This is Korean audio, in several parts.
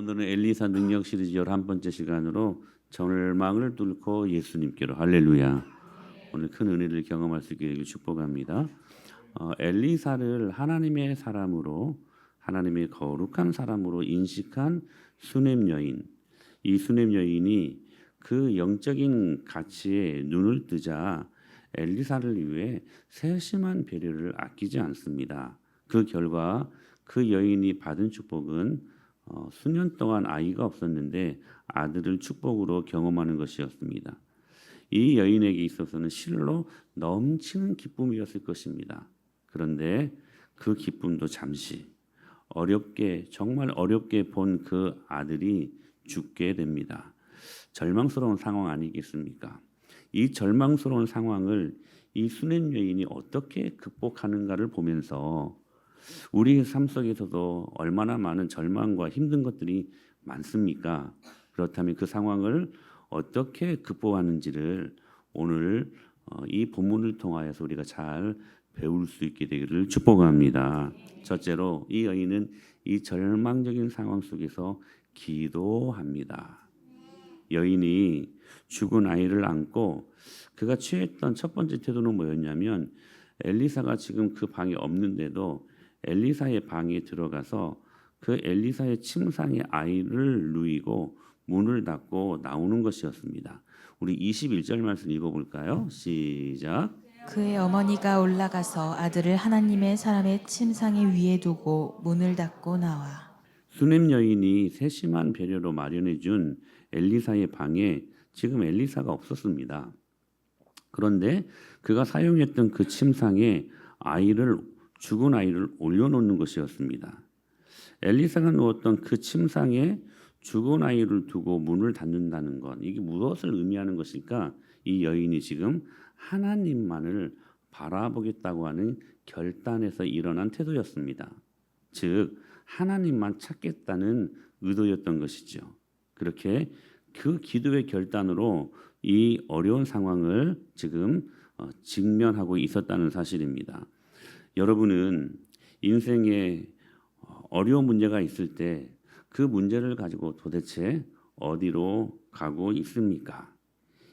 오늘은 엘리사 능력 시리즈 11번째 시간으로 절망을 뚫고 예수님께로 할렐루야. 오늘 큰 은혜를 경험할 수 있게 되길 축복합니다. 엘리사를 하나님의 사람으로, 하나님의 거룩한 사람으로 인식한 수넴 여인. 이 수넴 여인이 그 영적인 가치에 눈을 뜨자 엘리사를 위해 세심한 배려를 아끼지 않습니다. 그 결과 그 여인이 받은 축복은 수년 동안 아이가 없었는데 아들을 축복으로 경험하는 것이었습니다. 이 여인에게 있어서는 실로 넘치는 기쁨이었을 것입니다. 그런데 그 기쁨도 잠시 어렵게, 정말 어렵게 본 그 아들이 죽게 됩니다. 절망스러운 상황 아니겠습니까? 이 절망스러운 상황을 이 수넴 여인이 어떻게 극복하는가를 보면서 우리 삶 속에서도 얼마나 많은 절망과 힘든 것들이 많습니까? 그렇다면 그 상황을 어떻게 극복하는지를 오늘 이 본문을 통하여서 우리가 잘 배울 수 있게 되기를 축복합니다. 첫째로 이 여인은 이 절망적인 상황 속에서 기도합니다. 여인이 죽은 아이를 안고 그가 취했던 첫 번째 태도는 뭐였냐면 엘리사가 지금 그 방에 없는데도 엘리사의 방에 들어가서 그 엘리사의 침상에 아이를 누이고 문을 닫고 나오는 것이었습니다. 우리 21절 말씀 읽어볼까요? 시작. 그의 어머니가 올라가서 아들을 하나님의 사람의 침상에 위에 두고 문을 닫고 나와. 수넴 여인이 세심한 배려로 마련해 준 엘리사의 방에 지금 엘리사가 없었습니다. 그런데 그가 사용했던 그 침상에 죽은 아이를 올려놓는 것이었습니다. 엘리사가 누웠던 그 침상에 죽은 아이를 두고 문을 닫는다는 것, 이게 무엇을 의미하는 것일까? 이 여인이 지금 하나님만을 바라보겠다고 하는 결단에서 일어난 태도였습니다. 즉 하나님만 찾겠다는 의도였던 것이죠. 그렇게 그 기도의 결단으로 이 어려운 상황을 지금 직면하고 있었다는 사실입니다. 여러분은 인생에 어려운 문제가 있을 때 그 문제를 가지고 도대체 어디로 가고 있습니까?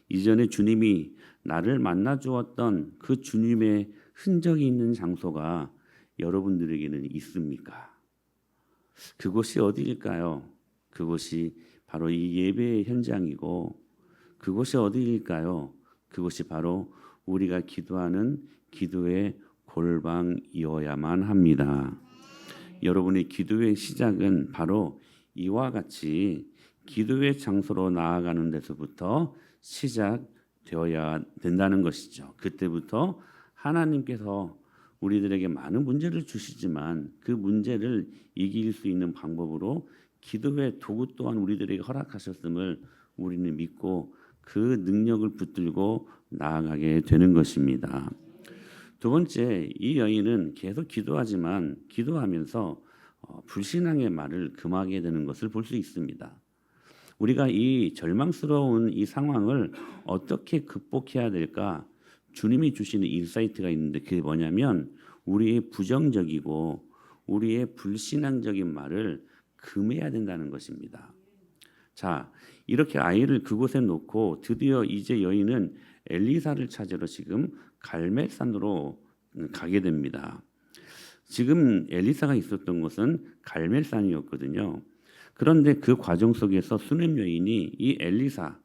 이전에 주님이 나를 만나 주었던 그 주님의 흔적이 있는 장소가 여러분들에게는 있습니까? 그곳이 어디일까요? 그곳이 바로 이 예배의 현장이고 그곳이 어디일까요? 그곳이 바로 우리가 기도하는 기도의 골방이어야만 합니다. 여러분의 기도의 시작은 바로 이와 같이 기도의 장소로 나아가는 데서부터 시작되어야 된다는 것이죠. 그때부터 하나님께서 우리들에게 많은 문제를 주시지만 그 문제를 이길 수 있는 방법으로 기도의 도구 또한 우리들에게 허락하셨음을 우리는 믿고 그 능력을 붙들고 나아가게 되는 것입니다. 두 번째, 이 여인은 계속 기도하지만 기도하면서 불신앙의 말을 금하게 되는 것을 볼 수 있습니다. 우리가 이 절망스러운 이 상황을 어떻게 극복해야 될까? 주님이 주시는 인사이트가 있는데 그게 뭐냐면 우리의 부정적이고 우리의 불신앙적인 말을 금해야 된다는 것입니다. 자, 이렇게 아이를 그곳에 놓고 드디어 이제 여인은 엘리사를 찾으러 지금 갈멜산으로 가게 됩니다. 지금 엘리사가 있었던 곳은 갈멜산이었거든요. 그런데 그 과정 속에서 수넴 여인이 이 엘리사,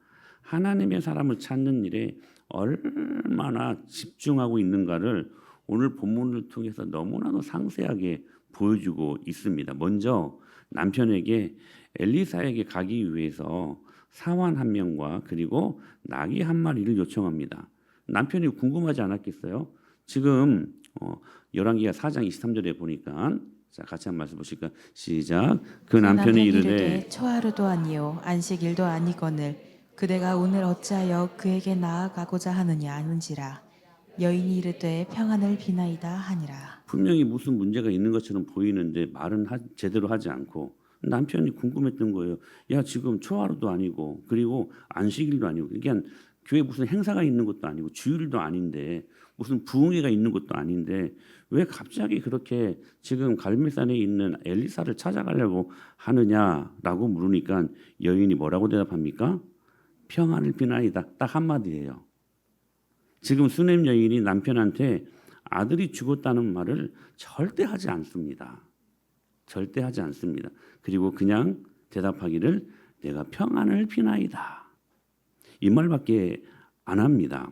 하나님의 사람을 찾는 일에 얼마나 집중하고 있는가를 오늘 본문을 통해서 너무나도 상세하게 보여주고 있습니다. 먼저 남편에게 엘리사에게 가기 위해서 사환 한 명과 그리고 나귀 한 마리를 요청합니다. 남편이 궁금하지 않았겠어요? 지금 열왕기하 4장 23절에 보니까 자 같이 한 말씀 보실까? 시작. 그 남편이 이르되 초하루도 아니요 안식일도 아니거늘 그대가 오늘 어찌하여 그에게 나아가고자 하느냐 하는지라. 여인이 이르되 평안을 비나이다 하니라. 분명히 무슨 문제가 있는 것처럼 보이는데 말은 제대로 하지 않고 남편이 궁금했던 거예요. 야 지금 초하루도 아니고 그리고 안식일도 아니고 그러니까 교회 무슨 행사가 있는 것도 아니고 주일도 아닌데 무슨 부흥회가 있는 것도 아닌데 왜 갑자기 그렇게 지금 갈멜산에 있는 엘리사를 찾아가려고 하느냐라고 물으니까 여인이 뭐라고 대답합니까? 평안을 비나이다. 딱 한마디예요. 지금 수냄 여인이 남편한테 아들이 죽었다는 말을 절대 하지 않습니다. 절대 하지 않습니다. 그리고 그냥 대답하기를 내가 평안을 비나이다. 이 말밖에 안 합니다.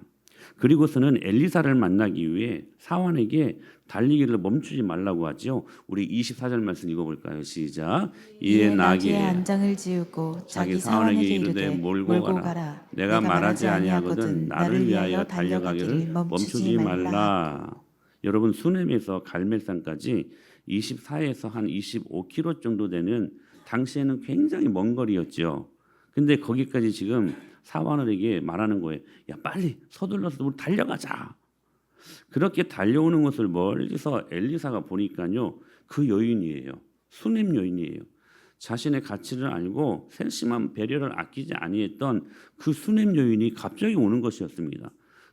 그리고서는 엘리사를 만나기 위해 사환에게 달리기를 멈추지 말라고 하죠. 우리 24절 말씀 읽어볼까요? 시작. 이에 나귀의 안장을 지우고 자기 사환에게 이르되 몰고 가라. 내가 말하지 아니하거든 나를 위하여 달려가기를 멈추지 말라. 여러분 수넴에서 갈멜산까지 24에서 한 25km 정도 되는 당시에는 굉장히 먼 거리였죠. 근데 거기까지 지금 사환에게 말하는 거예요. 야 빨리 서둘러서 우리 달려가자. 그렇게 달려오는 것을 멀리서 엘리사가 보니까요. 그 여인이에요. 수넴 여인이에요. 자신의 가치를 알고 세심한 배려를 아끼지 아니했던 그 수넴 여인이 갑자기 오는 것이었습니다.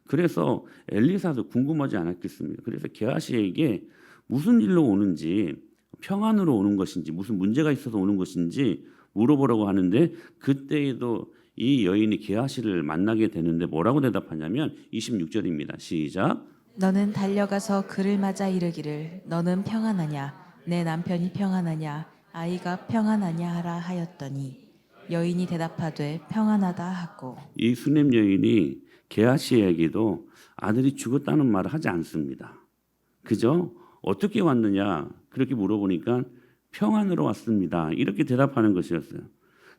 그래서 엘리사도 궁금하지 않았겠습니까? 그래서 게하시에게 무슨 일로 오는지 평안으로 오는 것인지 무슨 문제가 있어서 오는 것인지 물어보라고 하는데 그때에도 이 여인이 게하시를 만나게 되는데 뭐라고 대답하냐면 26절입니다. 시작. 너는 달려가서 그를 맞아 이르기를 너는 평안하냐 내 남편이 평안하냐 아이가 평안하냐 하라 하였더니 여인이 대답하되 평안하다 하고 이 수넴 여인이 게하시에게도 아들이 죽었다는 말을 하지 않습니다. 그저 어떻게 왔느냐 그렇게 물어보니까 평안으로 왔습니다. 이렇게 대답하는 것이었어요.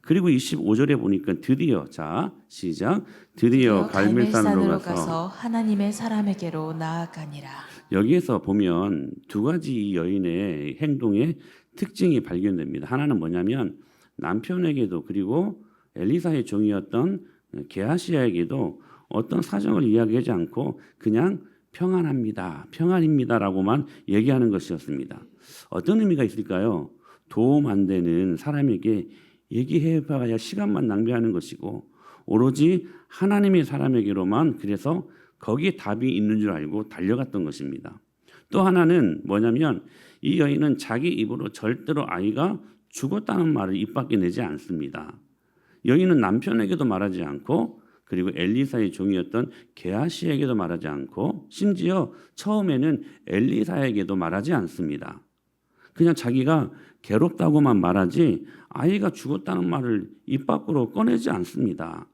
그리고 25절에 보니까 드디어 자 시작 드디어 갈멜산으로 가서 하나님의 사람에게로 나아가니라. 여기에서 보면 두 가지 이 여인의 행동의 특징이 발견됩니다. 하나는 뭐냐면 남편에게도 그리고 엘리사의 종이었던 게하시아에게도 어떤 사정을 이야기하지 않고 그냥 평안합니다. 평안입니다라고만 얘기하는 것이었습니다. 어떤 의미가 있을까요? 도움 안 되는 사람에게 얘기해봐야 시간만 낭비하는 것이고 오로지 하나님의 사람에게로만 그래서 거기에 답이 있는 줄 알고 달려갔던 것입니다. 또 하나는 뭐냐면 이 여인은 자기 입으로 절대로 아이가 죽었다는 말을 입 밖에 내지 않습니다. 여인은 남편에게도 말하지 않고 그리고 엘리사의 종이었던 게하시에게도 말하지 않고 심지어 처음에는 엘리사에게도 말하지 않습니다. 그냥 자기가 괴롭다고만 말하지 아이가 죽었다는 말을 입 밖으로 꺼내지 않습니다.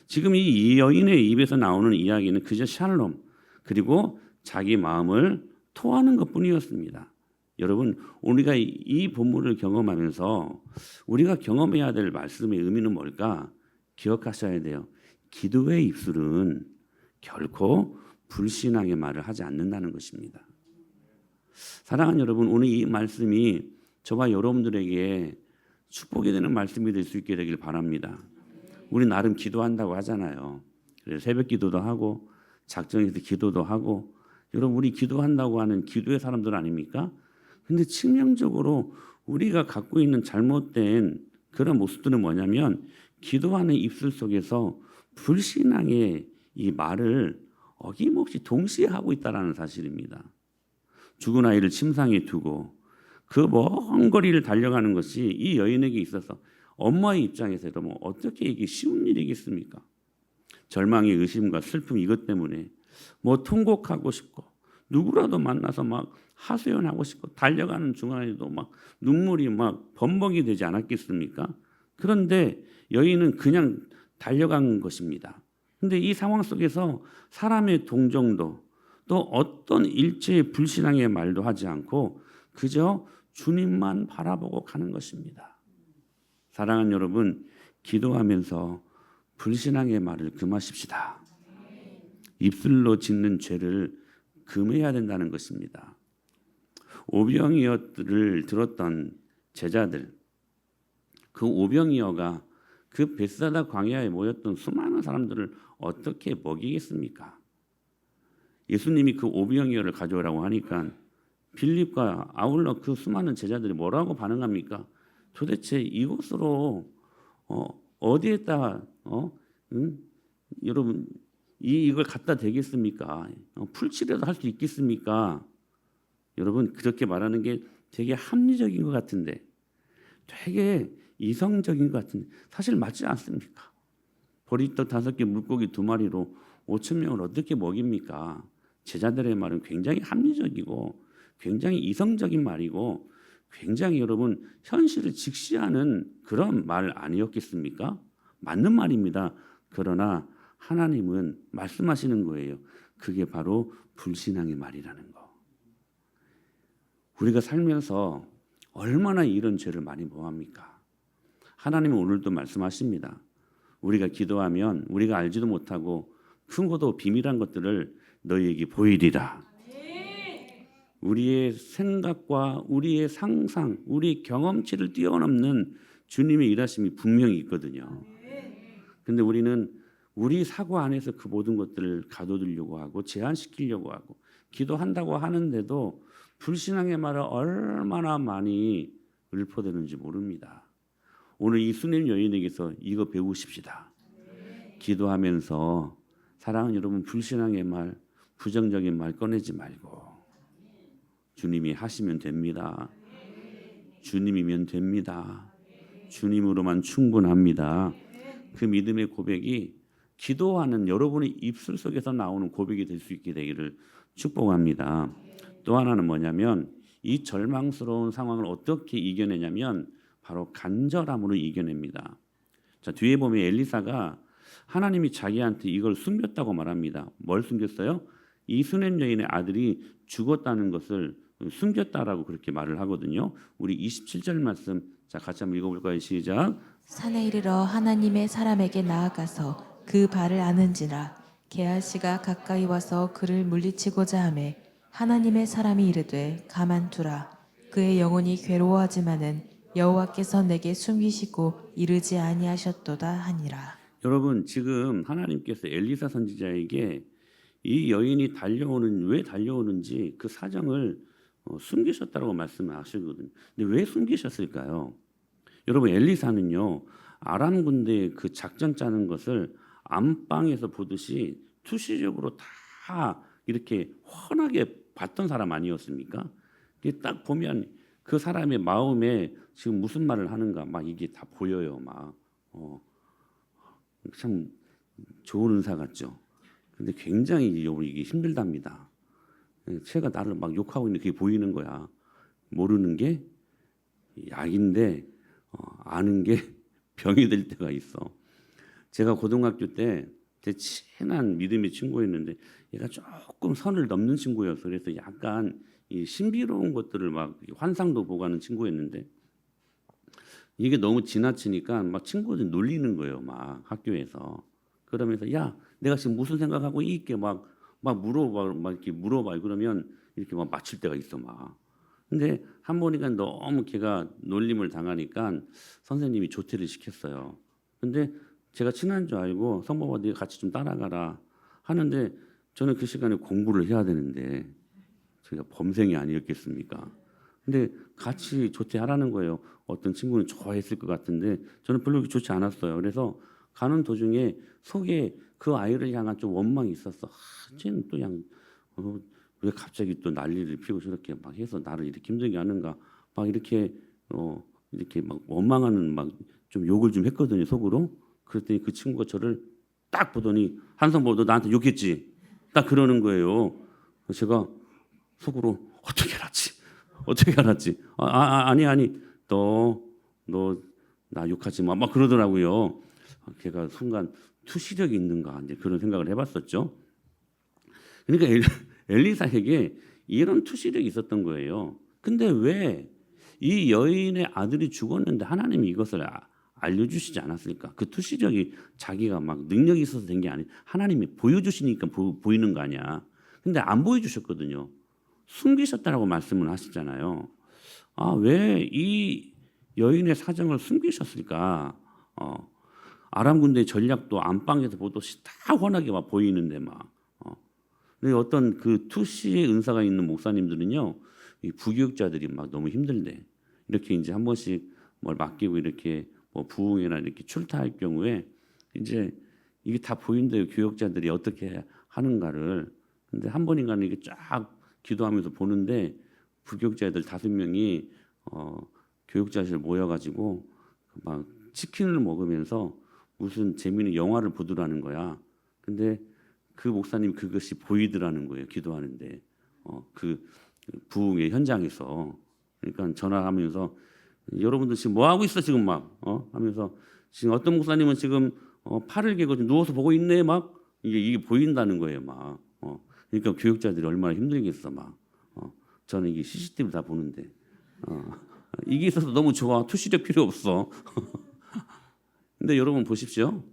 지금 이 여인의 입에서 나오는 이야기는 그저 샬롬 그리고 자기 마음을 토하는 것뿐이었습니다. 여러분 우리가 이 본문을 경험하면서 우리가 경험해야 될 말씀의 의미는 뭘까? 기억하셔야 돼요. 기도의 입술은 결코 불신앙의 말을 하지 않는다는 것입니다. 사랑하는 여러분 오늘 이 말씀이 저와 여러분들에게 축복이 되는 말씀이 될 수 있게 되길 바랍니다. 우리 나름 기도한다고 하잖아요. 그래서 새벽 기도도 하고 작정해서 기도도 하고 여러분 우리 기도한다고 하는 기도의 사람들 아닙니까? 근데 치명적으로 우리가 갖고 있는 잘못된 그런 모습들은 뭐냐면 기도하는 입술 속에서 불신앙의 이 말을 어김없이 동시에 하고 있다는 사실입니다. 죽은 아이를 침상에 두고 그 먼 거리를 달려가는 것이 이 여인에게 있어서 엄마의 입장에서 뭐 어떻게 이게 쉬운 일이겠습니까? 절망의 의심과 슬픔 이것 때문에 뭐 통곡하고 싶고 누구라도 만나서 막 하소연하고 싶고 달려가는 중간에도 막 눈물이 막 범벅이 되지 않았겠습니까? 그런데 여인은 그냥 달려간 것입니다. 그런데 이 상황 속에서 사람의 동정도 또 어떤 일체의 불신앙의 말도 하지 않고 그저 주님만 바라보고 가는 것입니다. 사랑하는 여러분, 기도하면서 불신앙의 말을 금하십시다. 입술로 짓는 죄를 금해야 된다는 것입니다. 오병이어를 들었던 제자들, 그 오병이어가 그 벳사다 광야에 모였던 수많은 사람들을 어떻게 먹이겠습니까? 예수님이 그 오병이어를 가져오라고 하니까 빌립과 아울러 그 수많은 제자들이 뭐라고 반응합니까? 도대체 이것으로 어디에다 여러분 이걸 갖다 대겠습니까? 풀칠이라도 할 수 있겠습니까? 여러분 그렇게 말하는 게 되게 합리적인 것 같은데, 되게 이성적인 것 같은데 사실 맞지 않습니까? 보리떡 5개 물고기 2마리로 5천 명을 어떻게 먹입니까? 제자들의 말은 굉장히 합리적이고 굉장히 이성적인 말이고 굉장히 여러분 현실을 직시하는 그런 말 아니었겠습니까? 맞는 말입니다. 그러나 하나님은 말씀하시는 거예요. 그게 바로 불신앙의 말이라는 거. 우리가 살면서 얼마나 이런 죄를 많이 범합니까? 하나님은 오늘도 말씀하십니다. 우리가 기도하면 우리가 알지도 못하고 크고도 비밀한 것들을 너희에게 보이리라. 우리의 생각과 우리의 상상, 우리의 경험치를 뛰어넘는 주님의 일하심이 분명히 있거든요. 근데 우리는 우리 사고 안에서 그 모든 것들을 가둬두려고 하고 제한시키려고 하고 기도한다고 하는데도 불신앙의 말을 얼마나 많이 읊어대는지 모릅니다. 오늘 이 수냄 여인에게서 이거 배우십시다. 기도하면서 사랑하는 여러분, 불신앙의 말, 부정적인 말 꺼내지 말고 주님이 하시면 됩니다. 주님이면 됩니다. 주님으로만 충분합니다. 그 믿음의 고백이 기도하는 여러분의 입술 속에서 나오는 고백이 될 수 있게 되기를 축복합니다. 또 하나는 뭐냐면 이 절망스러운 상황을 어떻게 이겨내냐면 바로 간절함으로 이겨냅니다. 자, 뒤에 보면 엘리사가 하나님이 자기한테 이걸 숨겼다고 말합니다. 뭘 숨겼어요? 이 수냄 여인의 아들이 죽었다는 것을 숨겼다라고 그렇게 말을 하거든요. 우리 27절 말씀 자 같이 한번 읽어볼까요? 시작. 산에 이르러 하나님의 사람에게 나아가서 그 발을 아는지라 게하시가 가까이 와서 그를 물리치고자 하매 하나님의 사람이 이르되 가만두라 그의 영혼이 괴로워하지만은 여호와께서 내게 숨기시고 이르지 아니하셨도다 하니라. 여러분 지금 하나님께서 엘리사 선지자에게 이 여인이 왜 달려오는지 그 사정을 숨기셨다고 말씀하시거든요. 근데 왜 숨기셨을까요? 여러분 엘리사는요 아람 군대의 그 작전 짜는 것을 안방에서 보듯이 투시적으로 다 이렇게 훤하게 봤던 사람 아니었습니까? 딱 보면 그 사람의 마음에 지금 무슨 말을 하는가 막 이게 다 보여요. 참 좋은 은사 같죠. 근데 굉장히 이게 힘들답니다. 제가 나를 막 욕하고 있는 게 보이는 거야. 모르는 게 약인데 아는 게 병이 될 때가 있어. 제가 고등학교 때 제 친한 믿음의 친구였는데 얘가 조금 선을 넘는 친구였어. 그래서 약간 이 신비로운 것들을 막 환상도 보고 하는 친구였는데 이게 너무 지나치니까 막 친구들 놀리는 거예요. 막 학교에서. 그러면서 야 내가 지금 무슨 생각하고 있게 막 이렇게 물어봐. 그러면 이렇게 막 맞출 때가 있어 막. 근데 한 번이니까 너무 걔가 놀림을 당하니까 선생님이 조퇴를 시켰어요. 근데 제가 친한 줄 알고 성모가 네가 같이 좀 따라가라 하는데 저는 그 시간에 공부를 해야 되는데 제가 범생이 아니었겠습니까? 근데 같이 조퇴하라는 거예요. 어떤 친구는 좋아했을 것 같은데 저는 별로 좋지 않았어요. 그래서 가는 도중에 속에 그 아이를 향한 좀 원망이 있었어. 쟤는 또 그냥 왜 갑자기 또 난리를 피우고 저렇게 막 해서 나를 이렇게 힘들게 하는가 막 이렇게 막 원망하는 막 좀 욕을 좀 했거든요 속으로. 그랬더니 그 친구가 저를 딱 보더니 한성보 너 나한테 욕했지? 딱 그러는 거예요. 제가 속으로 어떻게 알았지? 아니 너 나 욕하지 마 막 그러더라고요. 걔가 순간 투시력이 있는가 이제 그런 생각을 해봤었죠. 그러니까 엘리사에게 이런 투시력이 있었던 거예요. 근데 왜 이 여인의 아들이 죽었는데 하나님이 이것을 알려주시지 않았을까? 그 투시력이 자기가 막 능력이 있어서 된 게 아니 하나님이 보여주시니까 보이는 거 아니야. 근데 안 보여주셨거든요. 숨기셨다라고 말씀을 하시잖아요. 왜 이 여인의 사정을 숨기셨을까? 아람 군대의 전략도 안방에서 보듯이 다 훤하게 막 보이는데 막. 근데 어떤 그 투시의 은사가 있는 목사님들은요, 이 부교육자들이 막 너무 힘들대. 이렇게 이제 한 번씩 뭘 맡기고 이렇게 뭐 부흥회나 이렇게 출타할 경우에 이제 이게 다 보인대요. 교역자들이 어떻게 하는가를. 근데 한 번인가는 이게 쫙 기도하면서 보는데 부교육자들 5명이 교육자실 모여가지고 막 치킨을 먹으면서 무슨 재미있는 영화를 보더라는 거야. 근데 그 목사님 그것이 보이더라는 거예요. 기도하는데 그 부흥의 현장에서. 그러니까 전화하면서 여러분들 지금 뭐 하고 있어 지금 막 하면서 지금 어떤 목사님은 지금 팔을 개고 누워서 보고 있네 막 이게 보인다는 거예요 막. 그러니까 교육자들이 얼마나 힘들겠어 막. 저는 이게 CCTV 다 보는데 이게 있어서 너무 좋아. 투시력 필요 없어. 근데 여러분 보십시오.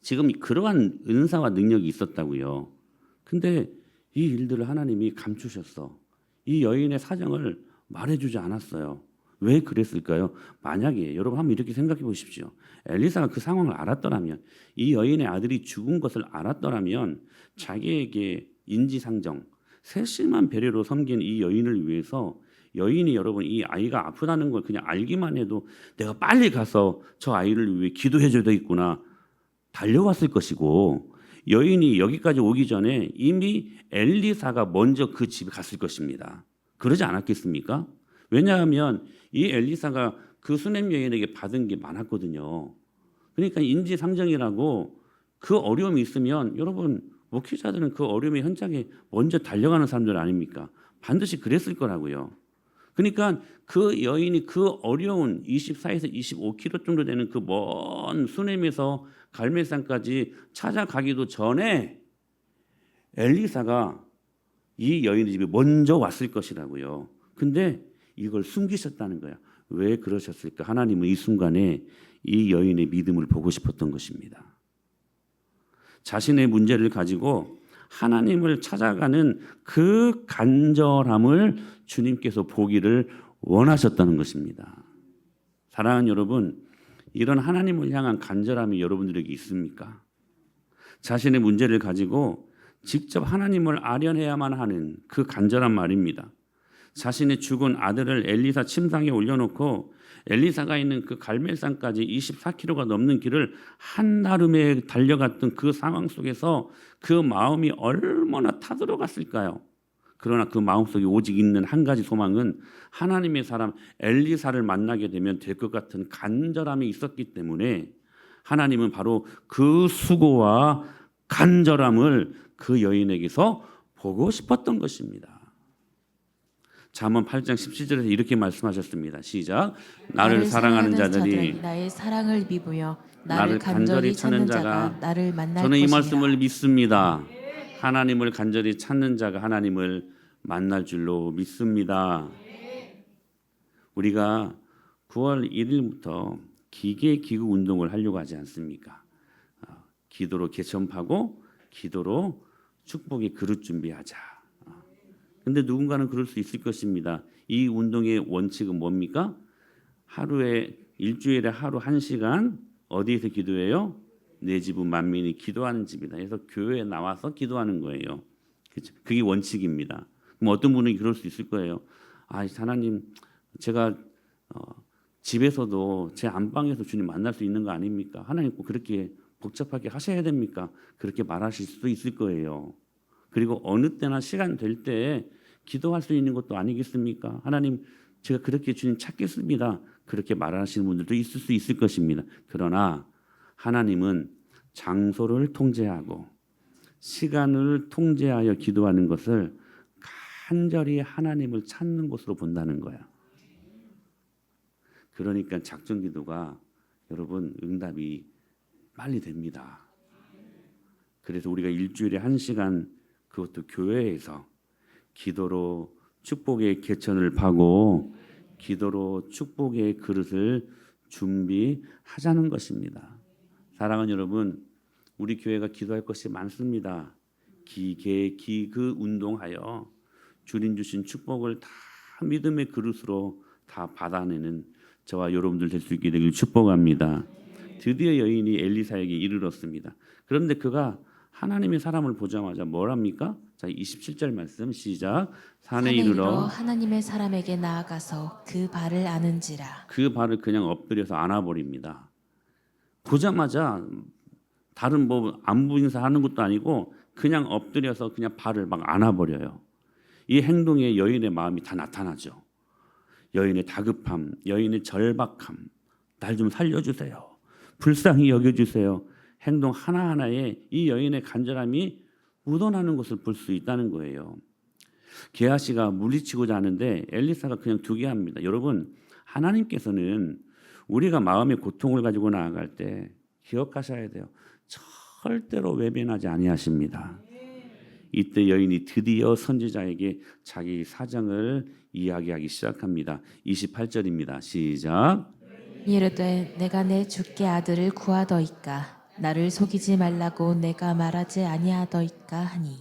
지금 그러한 은사와 능력이 있었다고요. 근데 이 일들을 하나님이 감추셨어. 이 여인의 사정을 말해주지 않았어요. 왜 그랬을까요? 만약에 여러분 한번 이렇게 생각해 보십시오. 엘리사가 그 상황을 알았더라면, 이 여인의 아들이 죽은 것을 알았더라면 자기에게 인지상정, 세심한 배려로 섬긴 이 여인을 위해서 여인이 여러분 이 아이가 아프다는 걸 그냥 알기만 해도 내가 빨리 가서 저 아이를 위해 기도해줘야 되겠구나 달려왔을 것이고, 여인이 여기까지 오기 전에 이미 엘리사가 먼저 그 집에 갔을 것입니다. 그러지 않았겠습니까? 왜냐하면 이 엘리사가 그 수냄 여인에게 받은 게 많았거든요. 그러니까 인지상정이라고 그 어려움이 있으면 여러분 목회자들은 그 어려움의 현장에 먼저 달려가는 사람들 아닙니까? 반드시 그랬을 거라고요. 그러니까 그 여인이 그 어려운 24에서 25km 정도 되는 그 먼 수냄에서 갈멜산까지 찾아가기도 전에 엘리사가 이 여인의 집에 먼저 왔을 것이라고요. 근데 이걸 숨기셨다는 거야. 왜 그러셨을까? 하나님은 이 순간에 이 여인의 믿음을 보고 싶었던 것입니다. 자신의 문제를 가지고 하나님을 찾아가는 그 간절함을 주님께서 보기를 원하셨다는 것입니다. 사랑하는 여러분, 이런 하나님을 향한 간절함이 여러분들에게 있습니까? 자신의 문제를 가지고 직접 하나님을 아련해야만 하는 그 간절한 말입니다. 자신의 죽은 아들을 엘리사 침상에 올려놓고 엘리사가 있는 그 갈멜산까지 24km가 넘는 길을 한나름에 달려갔던 그 상황 속에서 그 마음이 얼마나 타들어갔을까요? 그러나 그 마음속에 오직 있는 한 가지 소망은 하나님의 사람 엘리사를 만나게 되면 될 것 같은 간절함이 있었기 때문에 하나님은 바로 그 수고와 간절함을 그 여인에게서 보고 싶었던 것입니다. 잠언 8장 17절에서 이렇게 말씀하셨습니다. 시작. 나를 사랑하는 자들이 나의 사랑을 미부여 나를 나를 간절히 찾는 자가 나를 만날 저는 이 것이니라. 말씀을 믿습니다. 하나님을 간절히 찾는 자가 하나님을 만날 줄로 믿습니다. 우리가 9월 1일부터 기계기구 운동을 하려고 하지 않습니까? 기도로 개천파고 기도로 축복의 그릇 준비하자. 근데 누군가는 그럴 수 있을 것입니다. 이 운동의 원칙은 뭡니까? 일주일에 하루 1시간 어디에서 기도해요? 내 집은 만민이 기도하는 집이다. 그래서 교회에 나와서 기도하는 거예요. 그렇죠? 그게 원칙입니다. 그럼 어떤 분은 그럴 수 있을 거예요. 하나님, 제가 집에서도 제 안방에서 주님 만날 수 있는 거 아닙니까? 하나님 꼭 그렇게 복잡하게 하셔야 됩니까? 그렇게 말하실 수도 있을 거예요. 그리고 어느 때나 시간 될 때 기도할 수 있는 것도 아니겠습니까? 하나님, 제가 그렇게 주님 찾겠습니다. 그렇게 말하시는 분들도 있을 수 있을 것입니다. 그러나 하나님은 장소를 통제하고 시간을 통제하여 기도하는 것을 간절히 하나님을 찾는 것으로 본다는 거야. 그러니까 작정기도가 여러분 응답이 빨리 됩니다. 그래서 우리가 일주일에 1시간 그것도 교회에서 기도로 축복의 개천을 파고 기도로 축복의 그릇을 준비하자는 것입니다. 사랑하는 여러분, 우리 교회가 기도할 것이 많습니다. 기그 운동하여 주님 주신 축복을 다 믿음의 그릇으로 다 받아내는 저와 여러분들 될 수 있게 되길 축복합니다. 드디어 여인이 엘리사에게 이르렀습니다. 그런데 그가 하나님의 사람을 보자마자 뭘 합니까? 자, 27절 말씀 시작. 산에 이르러 하나님의 사람에게 나아가서 그 발을 아는지라. 그 발을 그냥 엎드려서 안아버립니다. 보자마자 다른 뭐 안부 인사하는 것도 아니고 그냥 엎드려서 그냥 발을 막 안아버려요. 이 행동에 여인의 마음이 다 나타나죠. 여인의 다급함, 여인의 절박함, 날 좀 살려주세요. 불쌍히 여겨주세요. 행동 하나하나에 이 여인의 간절함이 묻어나는 것을 볼 수 있다는 거예요. 게하시가 물리치고자 하는데 엘리사가 그냥 두게 합니다. 여러분, 하나님께서는 우리가 마음의 고통을 가지고 나아갈 때 기억하셔야 돼요. 절대로 외면하지 아니하십니다. 이때 여인이 드디어 선지자에게 자기 사정을 이야기하기 시작합니다. 28절입니다. 시작. 이르되 내가 내 주께 아들을 구하더이까 나를 속이지 말라고 내가 말하지 아니하더이까 하니.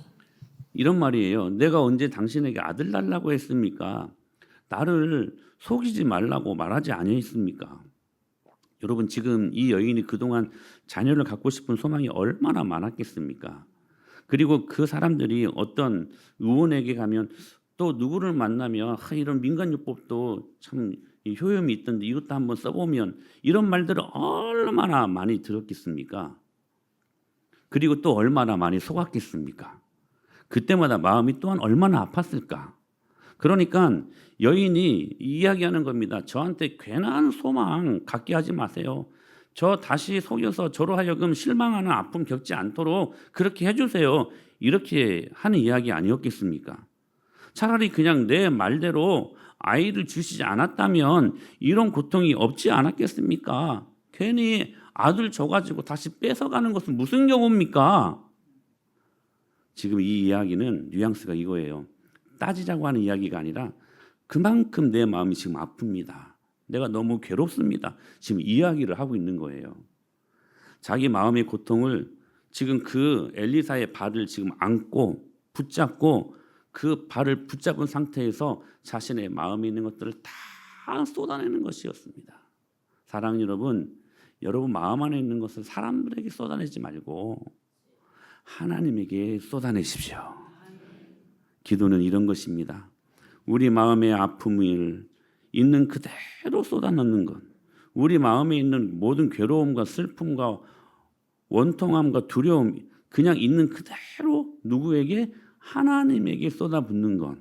이런 말이에요. 내가 언제 당신에게 아들 달라고 했습니까? 나를 속이지 말라고 말하지 아니했습니까? 여러분, 지금 이 여인이 그동안 자녀를 갖고 싶은 소망이 얼마나 많았겠습니까? 그리고 그 사람들이 어떤 의원에게 가면 또 누구를 만나면 이런 민간요법도 참 효험이 있던데 이것도 한번 써보면, 이런 말들을 얼마나 많이 들었겠습니까? 그리고 또 얼마나 많이 속았겠습니까? 그때마다 마음이 또한 얼마나 아팠을까? 그러니까 여인이 이야기하는 겁니다. 저한테 괜한 소망 갖게 하지 마세요. 저 다시 속여서 저로 하여금 실망하는 아픔 겪지 않도록 그렇게 해주세요. 이렇게 하는 이야기 아니었겠습니까? 차라리 그냥 내 말대로 아이를 주시지 않았다면 이런 고통이 없지 않았겠습니까? 괜히 아들 줘가지고 다시 뺏어가는 것은 무슨 경우입니까? 지금 이 이야기는 뉘앙스가 이거예요. 따지자고 하는 이야기가 아니라 그만큼 내 마음이 지금 아픕니다. 내가 너무 괴롭습니다. 지금 이야기를 하고 있는 거예요. 자기 마음의 고통을 지금 그 엘리사의 발을 지금 안고 붙잡고 그 발을 붙잡은 상태에서 자신의 마음에 있는 것들을 다 쏟아내는 것이었습니다. 사랑하는 여러분, 여러분 마음 안에 있는 것을 사람들에게 쏟아내지 말고 하나님에게 쏟아내십시오. 기도는 이런 것입니다. 우리 마음의 아픔을 있는 그대로 쏟아넣는 것, 우리 마음에 있는 모든 괴로움과 슬픔과 원통함과 두려움 그냥 있는 그대로 누구에게? 하나님에게 쏟아붓는 것.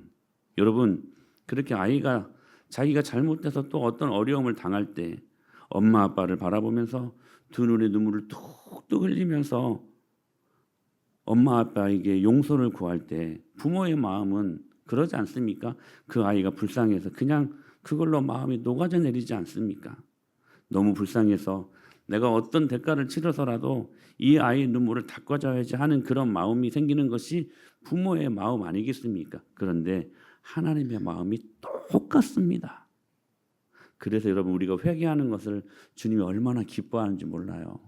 여러분, 그렇게 아이가 자기가 잘못해서 또 어떤 어려움을 당할 때 엄마 아빠를 바라보면서 두 눈에 눈물을 뚝뚝 흘리면서 엄마 아빠에게 용서를 구할 때 부모의 마음은 그러지 않습니까? 그 아이가 불쌍해서 그냥 그걸로 마음이 녹아져 내리지 않습니까? 너무 불쌍해서 내가 어떤 대가를 치러서라도 이 아이의 눈물을 닦아줘야지 하는 그런 마음이 생기는 것이 부모의 마음 아니겠습니까? 그런데 하나님의 마음이 똑같습니다. 그래서 여러분, 우리가 회개하는 것을 주님이 얼마나 기뻐하는지 몰라요.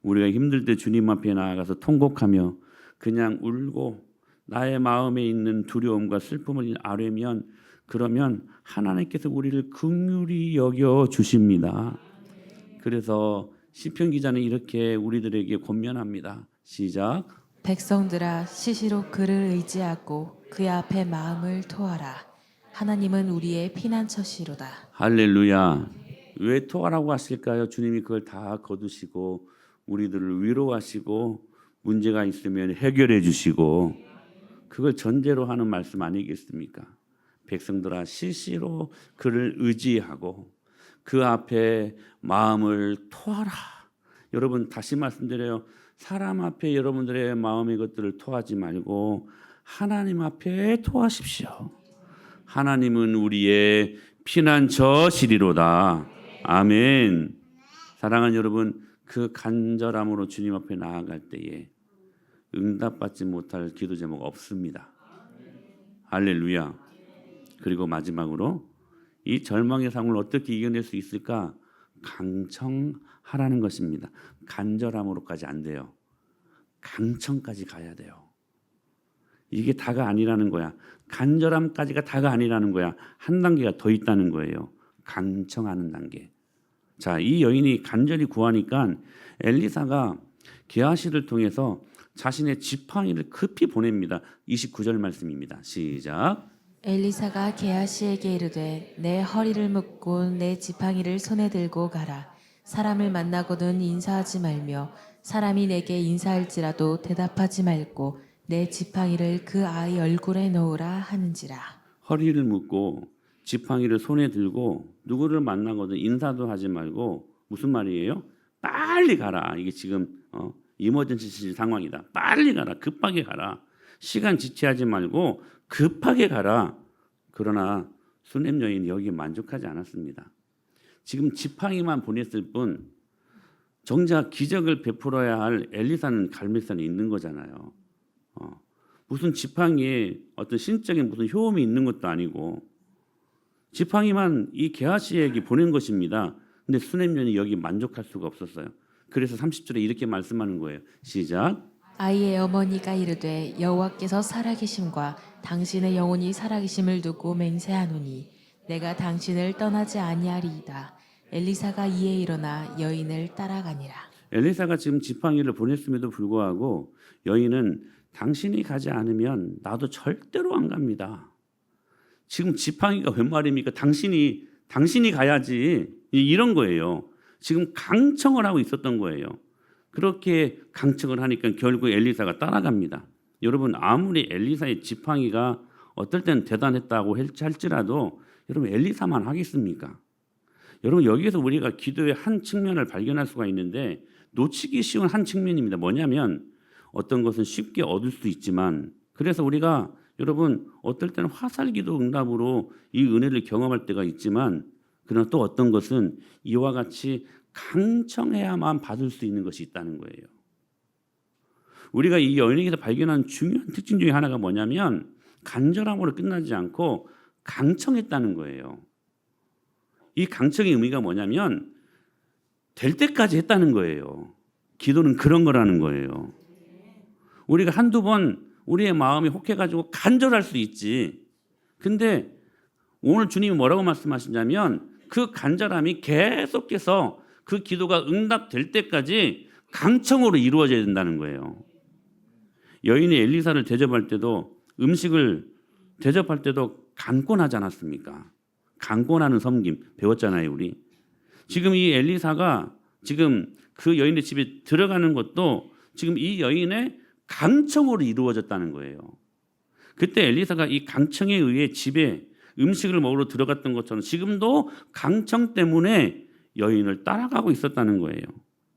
우리가 힘들 때 주님 앞에 나아가서 통곡하며 그냥 울고 나의 마음에 있는 두려움과 슬픔을 아뢰면, 그러면 하나님께서 우리를 긍휼히 여겨 주십니다. 그래서 시편 기자는 이렇게 우리들에게 권면합니다. 시작. 백성들아 시시로 그를 의지하고 그의 앞에 마음을 토하라. 하나님은 우리의 피난처시로다. 할렐루야. 왜 토하라고 하실까요? 주님이 그걸 다 거두시고 우리들을 위로하시고 문제가 있으면 해결해 주시고, 그걸 전제로 하는 말씀 아니겠습니까? 백성들아 시시로 그를 의지하고 그 앞에 마음을 토하라. 여러분, 다시 말씀드려요. 사람 앞에 여러분들의 마음의 것들을 토하지 말고 하나님 앞에 토하십시오. 하나님은 우리의 피난처시리로다. 아멘. 사랑하는 여러분, 그 간절함으로 주님 앞에 나아갈 때에 응답받지 못할 기도 제목 없습니다. 할렐루야. 그리고 마지막으로 이 절망의 상을 어떻게 이겨낼 수 있을까? 강청하라는 것입니다. 간절함으로까지 안 돼요. 강청까지 가야 돼요. 이게 다가 아니라는 거야. 간절함까지가 다가 아니라는 거야. 한 단계가 더 있다는 거예요. 강청하는 단계. 자, 이 여인이 간절히 구하니까 엘리사가 게하시를 통해서 자신의 지팡이를 급히 보냅니다. 29절 말씀입니다. 시작. 엘리사가 게하시에게 이르되 내 허리를 묶고 내 지팡이를 손에 들고 가라. 사람을 만나거든 인사하지 말며 사람이 내게 인사할지라도 대답하지 말고 내 지팡이를 그 아이 얼굴에 넣으라 하는지라. 허리를 묶고 지팡이를 손에 들고 누구를 만나거든 인사도 하지 말고 무슨 말이에요? 빨리 가라. 이게 지금 이머전시 상황이다. 빨리 가라. 급하게 가라. 시간 지체하지 말고 급하게 가라. 그러나 수넴 여인이 여기에 만족하지 않았습니다. 지금 지팡이만 보냈을 뿐 정작 기적을 베풀어야 할 엘리사는 갈멜산에 있는 거잖아요. 무슨 지팡이에 어떤 신적인 무슨 효험이 있는 것도 아니고 지팡이만 이 게하시에게 보낸 것입니다. 근데 수넴 여인이 여기 만족할 수가 없었어요. 그래서 30절에 이렇게 말씀하는 거예요. 시작. 아이의 어머니가 이르되 여호와께서 살아계심과 당신의 영혼이 살아계심을 두고 맹세하노니 내가 당신을 떠나지 아니하리이다. 엘리사가 이에 일어나 여인을 따라가니라. 엘리사가 지금 지팡이를 보냈음에도 불구하고 여인은 당신이 가지 않으면 나도 절대로 안 갑니다. 지금 지팡이가 웬 말입니까? 당신이 가야지. 이런 거예요. 지금 강청을 하고 있었던 거예요. 그렇게 강청을 하니까 결국 엘리사가 따라갑니다. 여러분 아무리 엘리사의 지팡이가 어떨 때는 대단했다고 할지라도 여러분 엘리사만 하겠습니까? 여러분 여기에서 우리가 기도의 한 측면을 발견할 수가 있는데 놓치기 쉬운 한 측면입니다. 뭐냐면 어떤 것은 쉽게 얻을 수 있지만 그래서 우리가 여러분 어떨 때는 화살기도 응답으로 이 은혜를 경험할 때가 있지만 그러나 또 어떤 것은 이와 같이 강청해야만 받을 수 있는 것이 있다는 거예요. 우리가 이 여인에게서 발견한 중요한 특징 중에 하나가 뭐냐면 간절함으로 끝나지 않고 강청했다는 거예요. 이 강청의 의미가 뭐냐면 될 때까지 했다는 거예요. 기도는 그런 거라는 거예요. 우리가 한두 번 우리의 마음이 혹해가지고 간절할 수 있지. 근데 오늘 주님이 뭐라고 말씀하시냐면 그 간절함이 계속해서 그 기도가 응답될 때까지 강청으로 이루어져야 된다는 거예요. 여인이 엘리사를 대접할 때도 음식을 대접할 때도 간권하지 않았습니까? 간권하는 섬김 배웠잖아요, 우리. 지금 이 엘리사가 지금 그 여인의 집에 들어가는 것도 지금 이 여인의 강청으로 이루어졌다는 거예요. 그때 엘리사가 이 강청에 의해 집에 음식을 먹으러 들어갔던 것처럼 지금도 강청 때문에 여인을 따라가고 있었다는 거예요.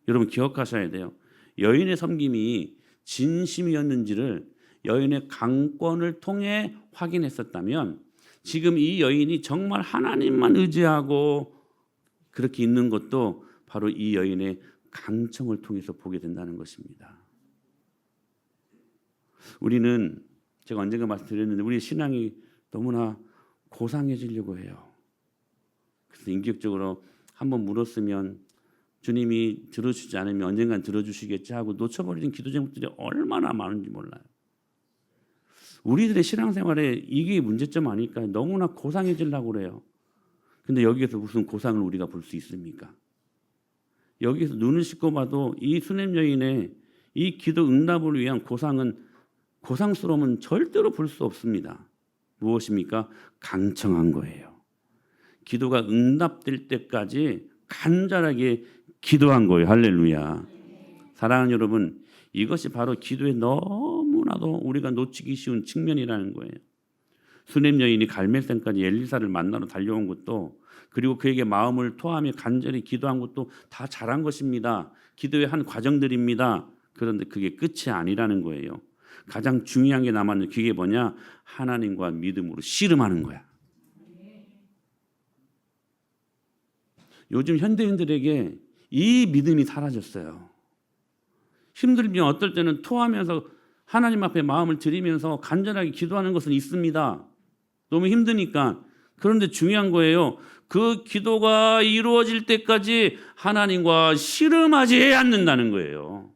여러분 기억하셔야 돼요. 여인의 섬김이 진심이었는지를 여인의 강권을 통해 확인했었다면 지금 이 여인이 정말 하나님만 의지하고 그렇게 있는 것도 바로 이 여인의 강청을 통해서 보게 된다는 것입니다. 우리는 제가 언젠가 말씀드렸는데 우리 신앙이 너무나 고상해지려고 해요. 그래서 인격적으로 한번 물었으면 주님이 들어주지 않으면 언젠간 들어주시겠지 하고 놓쳐버리는 기도 제목들이 얼마나 많은지 몰라요. 우리들의 신앙생활에 이게 문제점 아닐까? 너무나 고상해지려고 그래요. 근데 여기에서 무슨 고상을 우리가 볼 수 있습니까? 여기에서 눈을 씻고 봐도 이 수넴 여인의 이 기도 응답을 위한 고상스러움은 절대로 볼 수 없습니다. 무엇입니까? 강청한 거예요. 기도가 응답될 때까지 간절하게 기도한 거예요. 할렐루야. 사랑하는 여러분, 이것이 바로 기도에 너무나도 우리가 놓치기 쉬운 측면이라는 거예요. 수넴 여인이 갈멜산까지 엘리사를 만나러 달려온 것도 그리고 그에게 마음을 토하며 간절히 기도한 것도 다 잘한 것입니다. 기도의 한 과정들입니다. 그런데 그게 끝이 아니라는 거예요. 가장 중요한 게 남았는 그게 뭐냐? 하나님과 믿음으로 씨름하는 거야. 요즘 현대인들에게 이 믿음이 사라졌어요. 힘들면 어떨 때는 토하면서 하나님 앞에 마음을 드리면서 간절하게 기도하는 것은 있습니다. 너무 힘드니까. 그런데 중요한 거예요. 그 기도가 이루어질 때까지 하나님과 씨름하지 않는다는 거예요.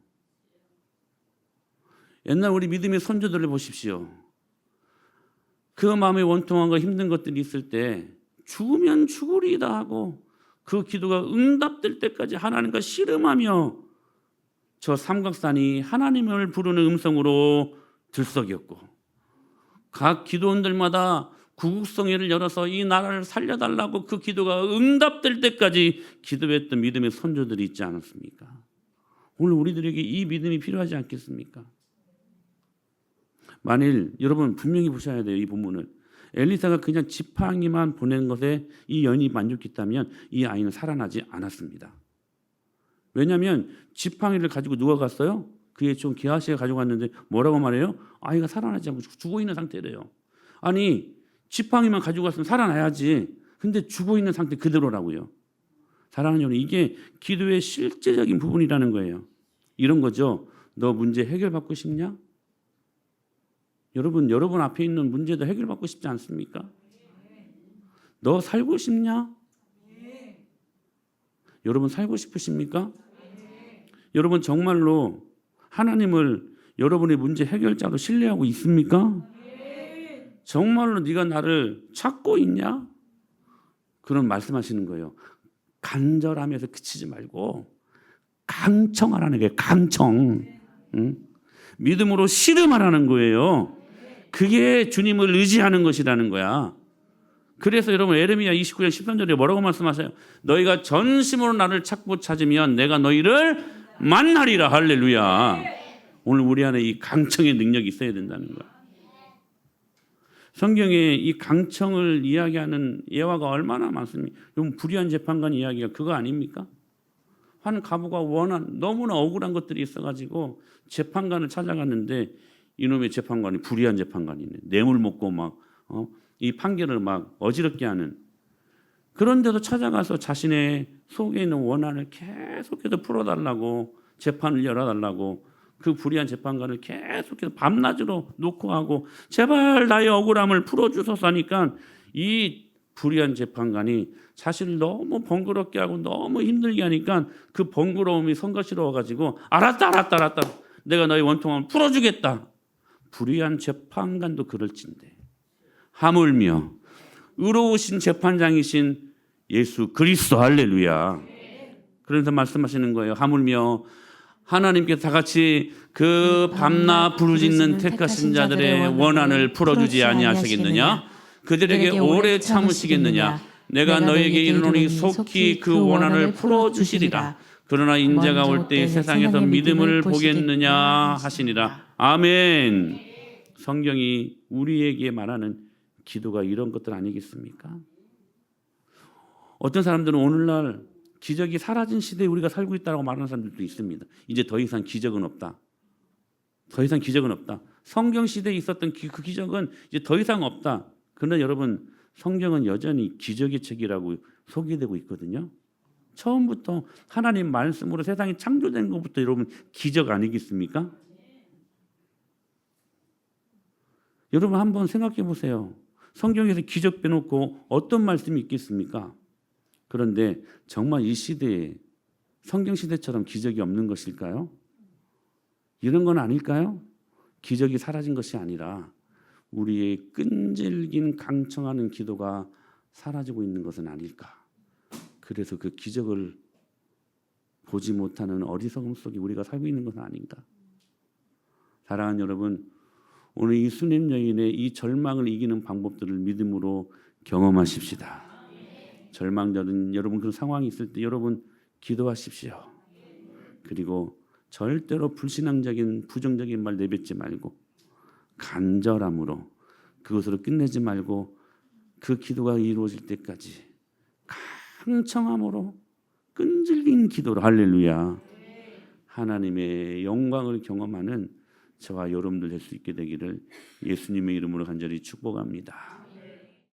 옛날 우리 믿음의 선조들을 보십시오. 그 마음의 원통함과 힘든 것들이 있을 때 죽으면 죽으리이다 하고 그 기도가 응답될 때까지 하나님과 씨름하며 저 삼각산이 하나님을 부르는 음성으로 들썩였고 각 기도원들마다 구국성회를 열어서 이 나라를 살려달라고 그 기도가 응답될 때까지 기도했던 믿음의 선조들이 있지 않았습니까? 오늘 우리들에게 이 믿음이 필요하지 않겠습니까? 만일 여러분 분명히 보셔야 돼요. 이 본문을. 엘리사가 그냥 지팡이만 보낸 것에 이 여인이 만족했다면 이 아이는 살아나지 않았습니다. 왜냐하면 지팡이를 가지고 누가 갔어요? 그의 종 게하시가 가져갔는데 뭐라고 말해요? 아이가 살아나지 않고 죽어있는 상태래요. 아니 지팡이만 가지고 갔으면 살아나야지. 근데 죽어있는 상태 그대로라고요. 사랑하는 여러분, 이게 기도의 실제적인 부분이라는 거예요. 이런 거죠. 너 문제 해결받고 싶냐? 여러분 앞에 있는 문제도 해결받고 싶지 않습니까? 너 살고 싶냐? 여러분 살고 싶으십니까? 여러분 정말로 하나님을 여러분의 문제 해결자로 신뢰하고 있습니까? 정말로 네가 나를 찾고 있냐? 그런 말씀하시는 거예요. 간절함에서 그치지 말고 강청하라는 거예요. 강청. 응? 믿음으로 씨름하라는 거예요. 그게 주님을 의지하는 것이라는 거야. 그래서 여러분 에레미야 29장 13절에 뭐라고 말씀하세요? 너희가 전심으로 나를 찾으면 내가 너희를 만나리라. 할렐루야. 오늘 우리 안에 이 강청의 능력이 있어야 된다는 거야. 성경에 이 강청을 이야기하는 예화가 얼마나 많습니까? 여러분 불의한 재판관 이야기가 그거 아닙니까? 한 가부가 원한 너무나 억울한 것들이 있어가지고 재판관을 찾아갔는데 이놈의 재판관이 불의한 재판관이네. 뇌물 먹고 막 이 판결을 막 어지럽게 하는. 그런데도 찾아가서 자신의 속에 있는 원한을 계속해서 풀어달라고 재판을 열어달라고 그 불의한 재판관을 계속해서 밤낮으로 놓고 하고 제발 나의 억울함을 풀어주소서 하니까 이 불의한 재판관이 자신을 너무 번거롭게 하고 너무 힘들게 하니까 그 번거로움이 성가시러워가지고 알았다 내가 너의 원통함을 풀어주겠다. 불의한 재판관도 그럴진데 하물며 의로우신 재판장이신 예수 그리스도 할렐루야. 그래서 말씀하시는 거예요. 하물며 하나님께서 다 같이 그 밤낮 부르짖는 택하신 자들의 원한을 풀어주지 아니하시겠느냐? 그들에게 오래 참으시겠느냐? 내가 너에게 이르노니 속히 그 원한을 풀어주시리라. 그러나 인자가 올 때 세상에서 믿음을 보겠느냐 하시니라. 아멘. 성경이 우리에게 말하는 기도가 이런 것들 아니겠습니까? 어떤 사람들은 오늘날 기적이 사라진 시대에 우리가 살고 있다고 말하는 사람들도 있습니다. 이제 더 이상 기적은 없다. 더 이상 기적은 없다. 성경 시대에 있었던 그 기적은 이제 더 이상 없다. 그러나 여러분 성경은 여전히 기적의 책이라고 소개되고 있거든요. 처음부터 하나님 말씀으로 세상이 창조된 것부터 여러분 기적 아니겠습니까? 여러분 한번 생각해 보세요. 성경에서 기적 빼놓고 어떤 말씀이 있겠습니까? 그런데 정말 이 시대에 성경 시대처럼 기적이 없는 것일까요? 이런 건 아닐까요? 기적이 사라진 것이 아니라 우리의 끈질긴 강청하는 기도가 사라지고 있는 것은 아닐까? 그래서 그 기적을 보지 못하는 어리석음 속에 우리가 살고 있는 것은 아닌가? 사랑하는 여러분, 오늘 이 수냄 여인의 이 절망을 이기는 방법들을 믿음으로 경험하십시다. 절망적인 여러분 그런 상황이 있을 때 여러분 기도하십시오. 그리고 절대로 불신앙적인 부정적인 말 내뱉지 말고 간절함으로 그것으로 끝내지 말고 그 기도가 이루어질 때까지 강청함으로 끈질긴 기도로 할렐루야 하나님의 영광을 경험하는 저와 여러분들 될 수 있게 되기를 예수님의 이름으로 간절히 축복합니다.